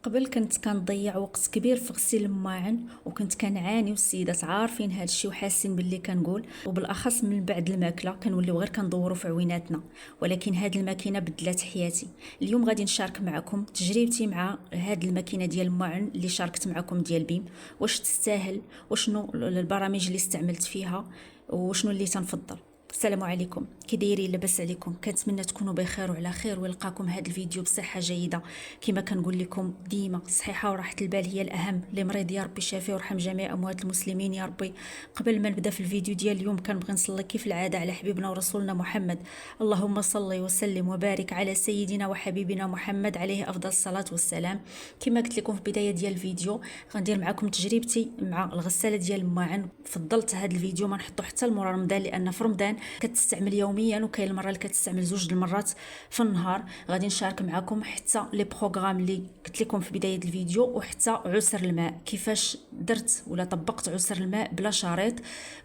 قبل كنت كنضيع وقت كبير في غسيل الماعن وكنت كنعاني، والسيدات عارفين هذا الشيء وحاسين باللي كنقول، وبالاخص من بعد الماكله كنوليو غير كندوروا في عويناتنا. ولكن هذه الماكينه بدلات حياتي. اليوم غادي نشارك معكم تجربتي مع هذه الماكينه ديال الماعن اللي شاركت معكم ديال بيم، واش تستاهل وشنو البرامج اللي استعملت فيها وشنو اللي تنفضل. السلام عليكم، كي دايرين؟ لاباس عليكم؟ كنتمنى تكونوا بخير وعلى خير، ويلقاكم هذا الفيديو بصحه جيده. كما كنقول لكم ديما، الصحه وراحه البال هي الاهم. اللي مريض يا ربي يشافيه ويرحم جميع اموات المسلمين يا ربي. قبل ما نبدا في الفيديو ديال اليوم كنبغي نصلي كيف العاده على حبيبنا ورسولنا محمد. اللهم صل وسلم وبارك على سيدنا وحبيبنا محمد عليه افضل الصلاه والسلام. كما قلت لكم في البدايه ديال الفيديو غندير معكم تجربتي مع الغساله ديال الماعن. فضلت هذا الفيديو ما نحطو حتى لمورا رمضان، لان في رمضان كتستعمل يوميا، وكاين المره اللي كتستعمل 2 المرات في النهار. غادي نشارك معكم حتى لي بروغرام اللي قلت لكم في بدايه الفيديو، وحتى عسر الماء كيفاش درت ولا طبقت عسر الماء بلا شريط،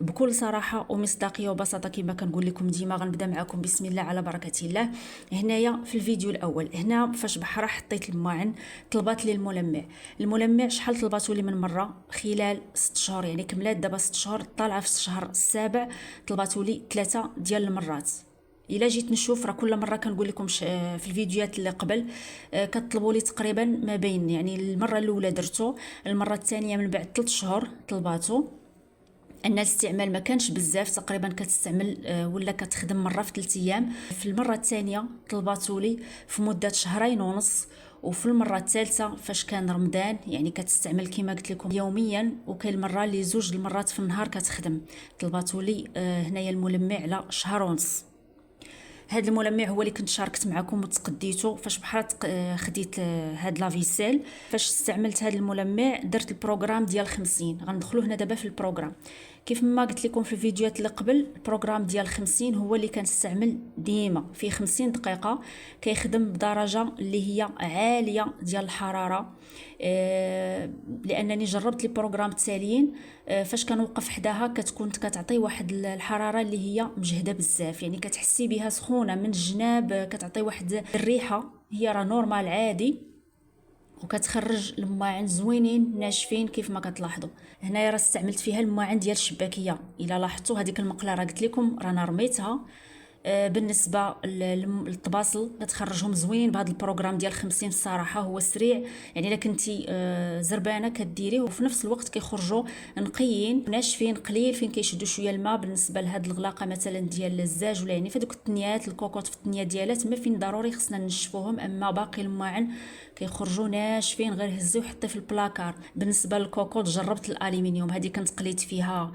بكل صراحه ومصداقيه وبساطه. كما كنقول لكم ديما غنبدا معكم بسم الله على بركه الله. هنايا في الفيديو الاول هنا فاش بحرة حطيت الماعن طلبات لي الملمع شحال طلباتو لي من مره خلال 6 شهور، يعني كملات دابا 6 شهور، طالعه في الشهر السابع طلباتو لي 3 ديال المرات. الا جيت نشوف راه كل مره كنقول لكم في الفيديوهات اللي قبل كتطلبوا لي تقريبا ما بين، يعني المره الاولى درتو، المره الثانيه من بعد 3 شهور طلباتو. ان الاستعمال ما كانش بزاف، تقريبا كتستعمل ولا كتخدم مره في 3 ايام. في المره الثانيه طلباتو لي في مده 2.5 شهور. وفي المره الثالثه فاش كان رمضان يعني كتستعمل كما قلت لكم يوميا، وكاين المره اللي 2 المرات في النهار كتخدم. طلباتو لي هنايا الملمع على 1.5 شهور. هذا الملمع هو اللي كنت شاركت معكم وتقديته فاش بحرت خديت هاد لافيسيل. فاش استعملت هذا الملمع درت البروغرام ديال 50. غندخلوا هنا دابا في البروغرام. كيف ما قلت لكم في الفيديوهات اللي قبل، البروغرام ديال 50 هو اللي كنستعمل ديما في 50 دقيقه. كيخدم بدرجه اللي هي عاليه ديال الحراره، لانني جربت لي بروغرام التاليين فاش كنوقف حداها كتكون كتعطي واحد الحراره اللي هي مجهده بزاف، يعني كتحسي بها سخونه من الجناب، كتعطي واحد الريحه هي راه نورمال عادي، وكتخرج الماعن زوينين ناشفين كيف ما كتلاحظوا. هنايا راه استعملت فيها الماعن ديال الشباكيه. الا لاحظتوا هذيك المقله راه قلت لكم رانا رميتها. بالنسبه للطباصل كتخرجهم زوينين بهذا البروغرام ديال 50. الصراحه هو سريع، يعني الا كنتي زربانه كديريه وفي نفس الوقت كيخرجوا نقيين ناشفين قليل فين كيشدوا شويه الماء. بالنسبه لهاد الغلاقه مثلا ديال الزاج ولا يعني فدوك التنيات الكوكوط في التنيه ديالات ما فين ضروري خصنا نشفوهم، اما باقي الماعن كيخرجوا ناشفين غير هزي وحطي في البلاكار. بالنسبه للكوكوط جربت الالومنيوم، هذه كنت قليت فيها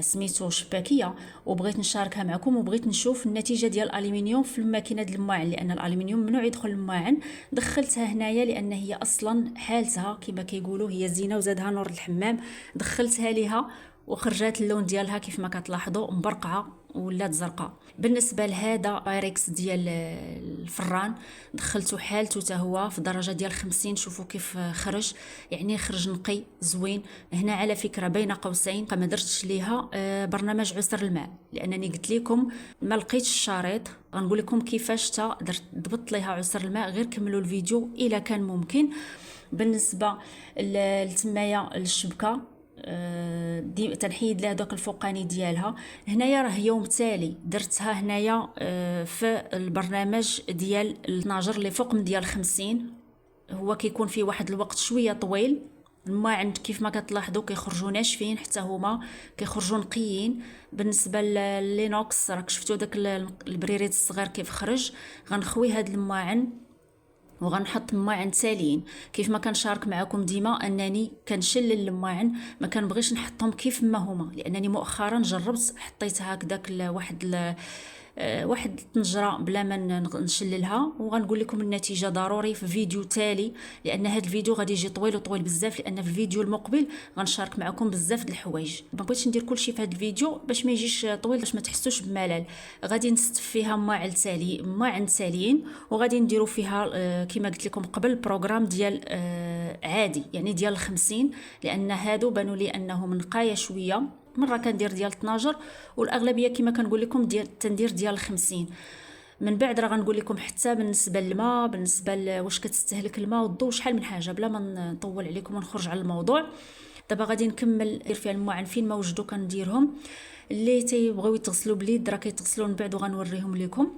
سميتو شباكيه وبغيت نشاركها معكم، وبغيت نشوف النتيجه ديال الالومنيوم في الماكينه ديال الماعن، لان الالومنيوم ممنوع يدخل الماعن. دخلتها هنايا لان هي اصلا حالتها كما كيقولوا هي زينه وزادها نور الحمام. دخلتها ليها وخرجات اللون ديالها كيف ما كتلاحظوا مبرقعه ولات زرقاء. بالنسبه لهذا بايركس ديال الفران دخلته حالته حتى هو في درجه ديال 50. شوفوا كيف خرج، يعني خرج نقي زوين. هنا على فكره بين قوسين ما درتش ليها برنامج عسر الماء، لانني قلت لكم ما لقيتش الشريط. غنقول لكم كيفاش ضبطت ليها عسر الماء، غير كملوا الفيديو الا كان ممكن. بالنسبه للتمايه الشبكه تنحيد لها دوك الفوقاني ديالها. هنايا راه يوم تالي درتها هنايا في البرنامج ديال الناجر اللي فوق من ديال 50. هو كيكون فيه واحد الوقت شويه طويل. الماعن كيف ما كتلاحظوا كيخرجوا ناشفين، حتى هما كيخرجوا نقيين. بالنسبه للينوكس راك شفتوا داك البريريت الصغير كيف خرج. غنخوي هاد الماعن وغنحط ماعن تاليين. كيف ما كنشارك معكم ديما انني كنشلل الماعن، ما كنبغيش نحطهم كيف ما هما، لانني مؤخرا جربت حطيت هكذاك واحد الطنجره بلا ما نشللها، وغنقول لكم النتيجه ضروري في فيديو تالي، لان هذا الفيديو غادي يجي طويل بزاف، لان في الفيديو المقبل غنشارك معكم بزاف د الحوايج. ما بغيتش ندير كلشي في هذا الفيديو باش ما يجيش طويل، باش ما تحسوش بملل. غادي نستف فيها ماعن تاليين، وغادي نديروا فيها كما قلت لكم قبل بروغرام ديال عادي يعني ديال 50، لان هادو بانوا لي انهم نقايه شويه. مره كندير ديال 12 والاغلبيه كما كنقول لكم تندير ديال 50. من بعد راه غنقول لكم حتى بالنسبه للماء، بالنسبه واش كتستهلك الماء والضوء شحال من حاجه، بلا ما نطول عليكم ونخرج على الموضوع. دابا غادي نكمل ندير فيها الماعن فين ما وجدوا كنديرهم. اللي تيبغيو يتغسلوا باليد راه كيتغسلوا من بعد وغنوريهم لكم.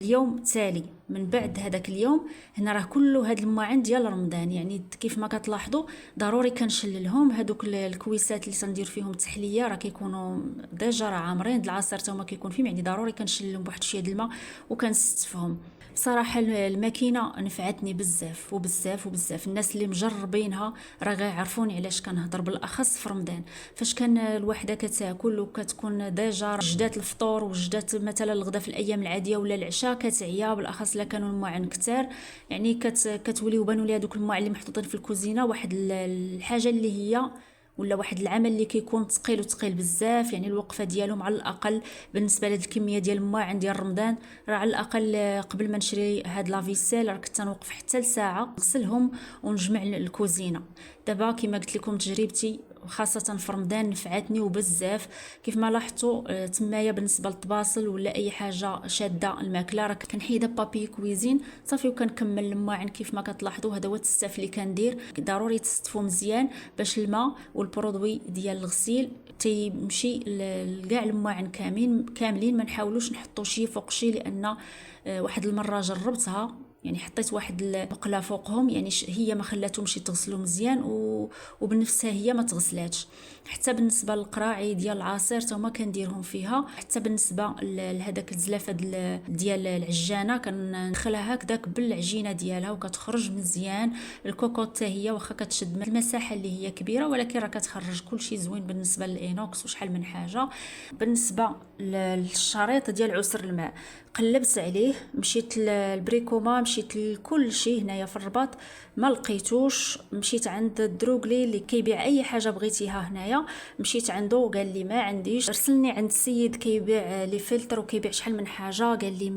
اليوم التالي من بعد هذاك اليوم هنا راه كله هاد الماعن ديال رمضان، يعني كيف ما كتلاحظوا ضروري كنشللهم. هادوك الكويسات اللي تندير فيهم التحليه راه كيكونوا ديجا راه عامرين د العصير حتى هما كيكون فيهم، يعني ضروري كنشللهم بواحد شويه د الماء وكنستفهم. بصراحه الماكينه نفعتني بزاف وبزاف وبزاف. الناس اللي مجربينها راه غيعرفوني علاش كنهضر، بالاخص في رمضان فاش كان الوحده كتاكل وكتكون ديجا وجدات الفطور وجدات مثلا الغدا في الايام العاديه ولا العشاء كتعيا، بالاخص لا كانوا الماعن كثار، يعني كتولي وبانوا لي هذوك الماعن اللي محطوطين في الكوزينه واحد الحاجه اللي هي ولا واحد العمل اللي كيكون ثقيل وثقيل بزاف. يعني الوقفه ديالهم على الاقل بالنسبه لهاد الكميه ديال الماعن ديال رمضان راه على الاقل قبل ما نشري هاد لافيسيل راه كنت نوقف حتى لساعه نغسلهم ونجمع الكوزينه. دابا كما قلت لكم تجربتي خاصه في رمضان نفعتني وبزاف. كيف ما لاحظتوا تمايا بالنسبه للطباصل ولا اي حاجه شاده الماكله راه كنحيدها بابي كويزين صافي وكنكمل الماعن. كيف ما كتلاحظوا هذا هو التستاف اللي كندير، ضروري تستفوا مزيان باش الماء والبرودوي ديال الغسيل تيمشي لكاع الماعن كاملين. ما نحاولوش نحطوا شي فوق شي، لان واحد المره جربتها يعني حطيت واحد المقله فوقهم، يعني هي ما خلاتهمش يتغسلوا مزيان وبنفسها هي ما تغسلاتش. حتى بالنسبه للقراعي ديال العصير حتى هما كنديرهم فيها. حتى بالنسبه لهداك الزلافه ديال العجانه كندخلها هكذاك بالعجينه ديالها وكتخرج مزيان. الكوكوط حتى هي واخا كتشد المساحه اللي هي كبيره ولكن راه كتخرج كلشي زوين بالنسبه للإينوكس وشحال من حاجه. بالنسبه للشريط ديال عسر الماء قلبت عليه، مشيت للبريكوما، مشيت لكل شيء هنايا في الرباط ما لقيتوش. مشيت عند الدروغلي اللي كيبيع اي حاجه بغيتيها هنايا، مشيت عنده وقال لي ما عنديش. ارسلني عند السيد كيبيع لي فلتر وكيبيع شحال من حاجه، قال لي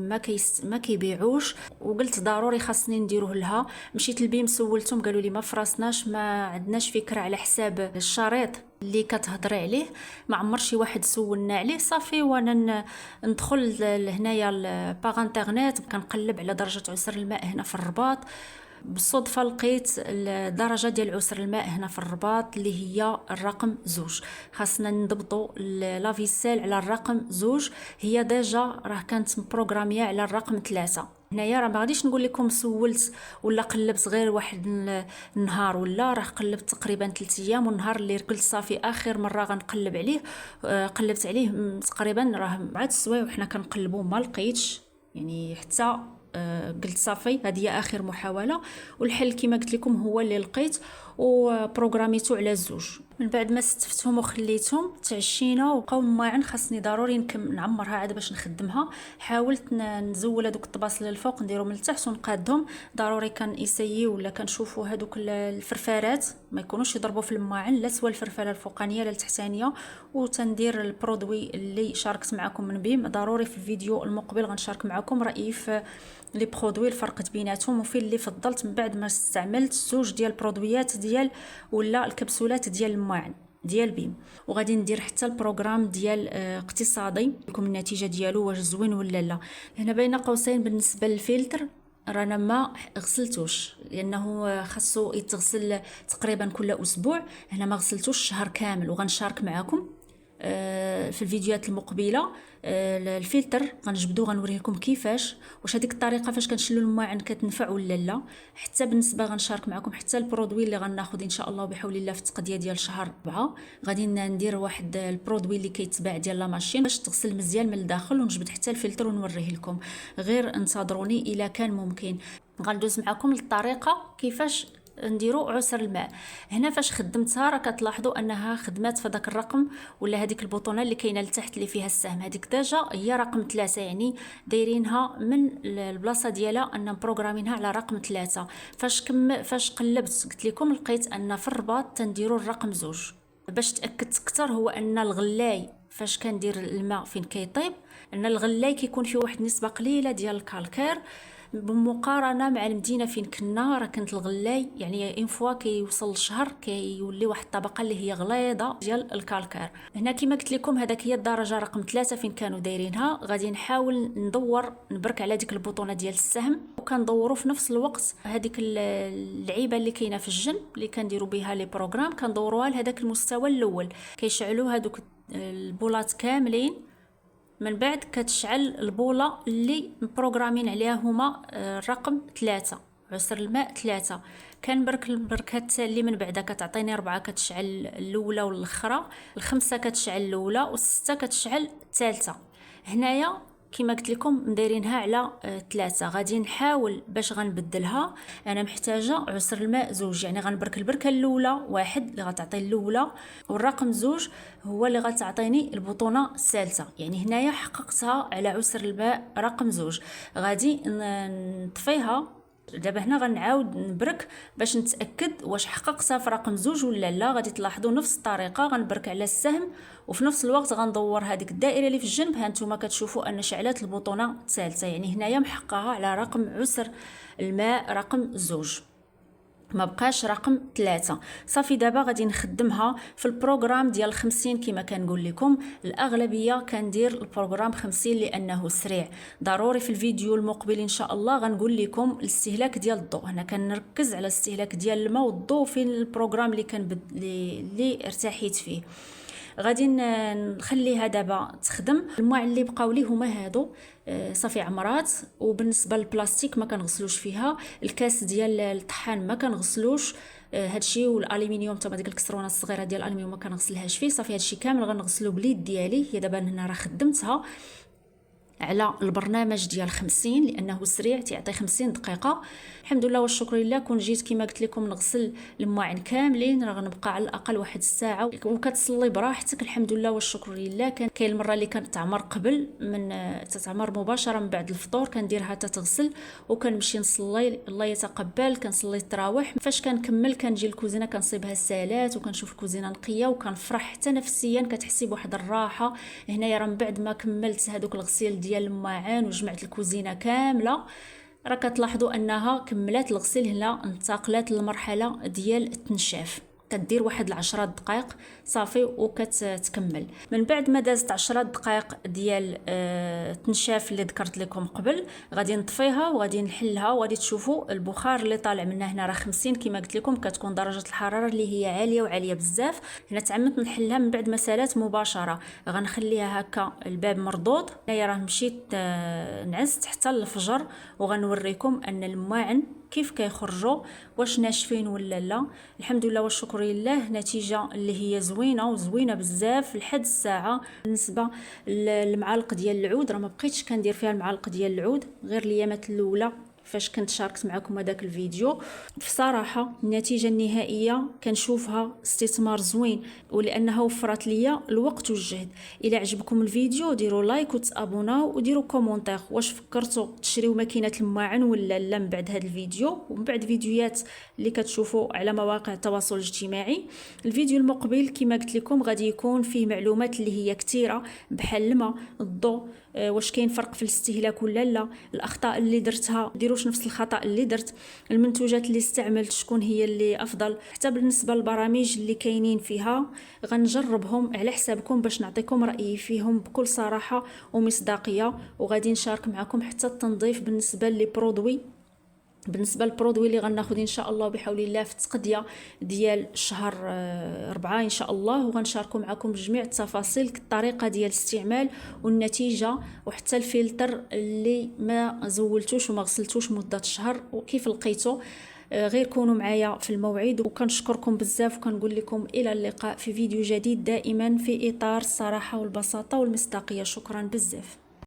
ما كيبيعوش. وقلت ضروري خاصني نديروه لها. مشيت للبيم سولتهم قالوا لي ما فراسناش، ما عندناش فكره على حساب الشريط اللي كتهضري عليه، ما عمر شي واحد سولنا عليه. صافي وانا ندخل لهنايا باغ انترنيت كنقلب على درجه عسر الماء هنا في الرباط. بالصدفه لقيت الدرجه ديال عسر الماء هنا في الرباط اللي هي الرقم 2. خاصنا نضبطوا لافيسيل على الرقم 2، هي ديجا راه كانت مبروغراميه على الرقم 3. هنايا راه ما غاديش نقول لكم سولت ولا قلبت غير واحد النهار، ولا راه قلبت تقريبا 3 ايام. والنهار اللي قلت صافي اخر مره غنقلب عليه قلبت عليه تقريبا راه مع السوايع وحنا كنقلبوا ما لقيتش، يعني حتى قلت صافي هذه هي اخر محاوله. والحل كما قلت لكم هو اللي لقيت وبروغراميتو على 2. من بعد ما استفتهم وخليتهم تعشينا وبقاو الماعن خاصني ضروري نعمرها عاد باش نخدمها. حاولت نزول هذوك الطباصل للفوق نديرهم لتحت ونقادهم. ضروري كان يسيي ولا كنشوفوا هذوك الفرفارات ما يكونوش يضربوا في الماعن، لا سوا الفرفاره الفوقانيه لا التحتانيه. وتندير البرودوي اللي شاركت معكم من بيم. ضروري في الفيديو المقبل غنشارك معكم رايي في لي برودوي الفرق بيناتهم وفي اللي فضلت من بعد ما استعملت 2 ديال البرودويات ديال ولا الكبسولات ديال الماعن ديال بيم. وغادي ندير حتى البروغرام ديال اقتصادي لكم النتيجه ديالو واش زوين ولا لا. هنا بين قوسين بالنسبه للفلتر رانا ما غسلتوش لانه خاصو يتغسل تقريبا كل اسبوع. هنا ما غسلتوش شهر كامل وغنشارك معكم في الفيديوهات المقبله. الفلتر غنجبدو غنوري لكم كيفاش واش هذيك الطريقه فاش كنشلو الماعن كتنفع ولا لا. حتى بالنسبه غنشارك معكم حتى البرودوي اللي غناخذ ان شاء الله بحول الله في التقضيه ديال شهر 4. غادي ندير واحد البرودوي اللي كيتباع ديال لا ماشين باش تغسل مزيان من الداخل ونجبد حتى الفلتر ونوريه لكم. غير انتظروني الا كان ممكن. غندوز معكم للطريقه كيفاش نديرو عسر الماء. هنا فاش خدمتها راه كتلاحظوا انها خدمات في داك الرقم ولا هذيك البوطونه اللي كاينه لتحت اللي فيها السهم، هذيك ديجا هي رقم 3. يعني دايرينها من البلاصه ديالها ان بروغرامينها على رقم 3. فاش قلبت قلت لكم لقيت ان في الرباط تنديروا الرقم 2. باش تاكدت اكثر هو ان الغلاي فاش كندير الماء فين كيطيب ان الغلاي كيكون فيه واحد النسبه قليله ديال الكالكير. بالمقارنه مع المدينه فين كنا، راه كانت الغلاي يعني اون فوا كيوصل الشهر كيولي واحد الطبقه اللي هي غليظه ديال الكالكير. هنا كما قلت لكم هذاك هي الدرجه رقم 3 فين كانوا دايرينها. غادي نحاول نبرك على ديك البطونه ديال السهم، وكندوروا في نفس الوقت هذيك اللعيبه اللي كاينه في الجنب اللي كنديروا بها لي بروغرام، كندوروها لهذاك المستوى الاول. كيشعلوا هذوك البولات كاملين، من بعد كتشعل البوله اللي مبروغرامين عليها هما الرقم 3 عسر الماء 3. كنبرك البركات اللي من بعدها كتعطيني 4 كتشعل الاولى والاخرى، ال5 كتشعل الاولى، وال6 كتشعل الثالثه. هنايا كما قلت لكم مدايرينها على 3. غادي نحاول باش غنبدلها. انا محتاجه عسر الماء 2، يعني غنبرك البركه الاولى 1 اللي غتعطي الاولى، والرقم 2 هو اللي غتعطيني البطونه الثالثه. يعني هنايا حققتها على عسر الماء رقم 2. غادي نطفيها دابا. هنا غنعاود نبرك باش نتاكد واش حققتها في رقم 2 ولا لا. غادي تلاحظوا نفس الطريقه، غنبرك على السهم وفي نفس الوقت غندور هذيك الدائره اللي في الجنب. ها نتوما كتشوفوا ان شعلات البطونه الثالثه، يعني هنايا محققه على رقم عسر الماء رقم 2، ما بقاش رقم 3. صافي دابا غادي نخدمها في البروغرام ديال 50. كما كنقول لكم الاغلبيه كندير البروغرام 50 لانه سريع. ضروري في الفيديو المقبل ان شاء الله غنقول لكم الاستهلاك ديال الضوء. هنا كنركز على الاستهلاك ديال الماء والضوء في البروغرام اللي ارتحيت فيه. غادي نخليها دابا تخدم. الماء اللي بقاو لي هما هادو صافي عمرات، وبالنسبه للبلاستيك ما كنغسلوش فيها. الكاس ديال الطحان ما كنغسلوش هادشي، والالومنيوم حتى ديك الكسرونه الصغيره ديال الالومنيوم ما كنغسلهاش فيه. صافي هادشي كامل غنغسلو باليد ديالي. هي دابا هنا راه خدمتها على البرنامج ديال 50 لانه سريع تيعطي 50 دقيقه. الحمد لله والشكر لله. كون جيت كما قلت لكم نغسل المواعن كاملين راه غنبقى على الاقل 1 ساعه، وكتصلي براحتك. الحمد لله والشكر لله. كاين المره اللي كانت تعمر قبل من تتعمر مباشره من بعد الفطور كنديرها تتغسل، وكنمشي نصلي الله يتقبل. كنصلي التراويح، فاش كنكمل كنجي الكوزينه كنصيبها السالات وكنشوف الكوزينه نقيه وكنفرح حتى نفسيا. كتحسي بواحد الراحه. هنايا راه من بعد ما كملت هذوك الغسيل ديال المواعن وجمعت الكوزينه كامله، راه كتلاحظوا انها كملات الغسيل. هنا انتقلت للمرحله ديال التنشاف. كدير واحد 10 دقائق صافي وكتكمل. من بعد ما دازت 10 دقائق ديال التنشاف اللي ذكرت لكم قبل، غادي نطفيها وغادي نحلها. وغادي تشوفوا البخار اللي طالع منها. هنا راه 50 كما قلت لكم كتكون درجه الحراره اللي هي عاليه وعاليه بزاف. هنا تعمدت نحلها من بعد ما سالات مباشره. غنخليها هكا الباب مردود. هنايا راه مشيت نعست حتى الفجر، وغنوريكم ان المواعن كيف كيخرجوا، واش ناشفين ولا لا. الحمد لله والشكر لله. نتيجه اللي هي زوينه بزاف لحد الساعه. بالنسبه للمعالق ديال العود راه ما بقيتش كندير فيها المعالق ديال العود غير الايامات الاولى فاش كنت شاركت معكم هذاك الفيديو. بصراحه النتيجه النهائيه كنشوفها استثمار زوين، ولانها وفرت ليا الوقت والجهد. الى عجبكم الفيديو ديروا لايك وتابوناو وديروا كومونتير واش فكرتوا تشريو ماكينه المواعن ولا لا من بعد هذا الفيديو ومن بعد فيديوهات اللي كتشوفوا على مواقع التواصل الاجتماعي. الفيديو المقبل كما قلت لكم غادي يكون فيه معلومات اللي هي كثيره بحال الماء، الضوء، واش كاين فرق في الاستهلاك ولا لا، الاخطاء اللي درتها ديروش نفس الخطا اللي درت، المنتوجات اللي استعملت شكون هي اللي افضل. حتى بالنسبه للبرامج اللي كاينين فيها غنجربهم على حسابكم باش نعطيكم رايي فيهم بكل صراحه ومصداقيه. وغادي نشارك معكم حتى التنظيف بالنسبه للبرودوي اللي غناخذ ان شاء الله بحول الله في التقضيه ديال شهر 4 ان شاء الله. وغنشاركوا معكم بجميع التفاصيل، الطريقه ديال الاستعمال والنتيجه، وحتى الفلتر اللي ما زولتوش وما غسلتوش مده شهر وكيف لقيتو. غير كونوا معايا في الموعد، وكنشكركم بزاف وكنقول لكم الى اللقاء في فيديو جديد، دائما في اطار الصراحه والبساطه والمصداقيه. شكرا بزاف.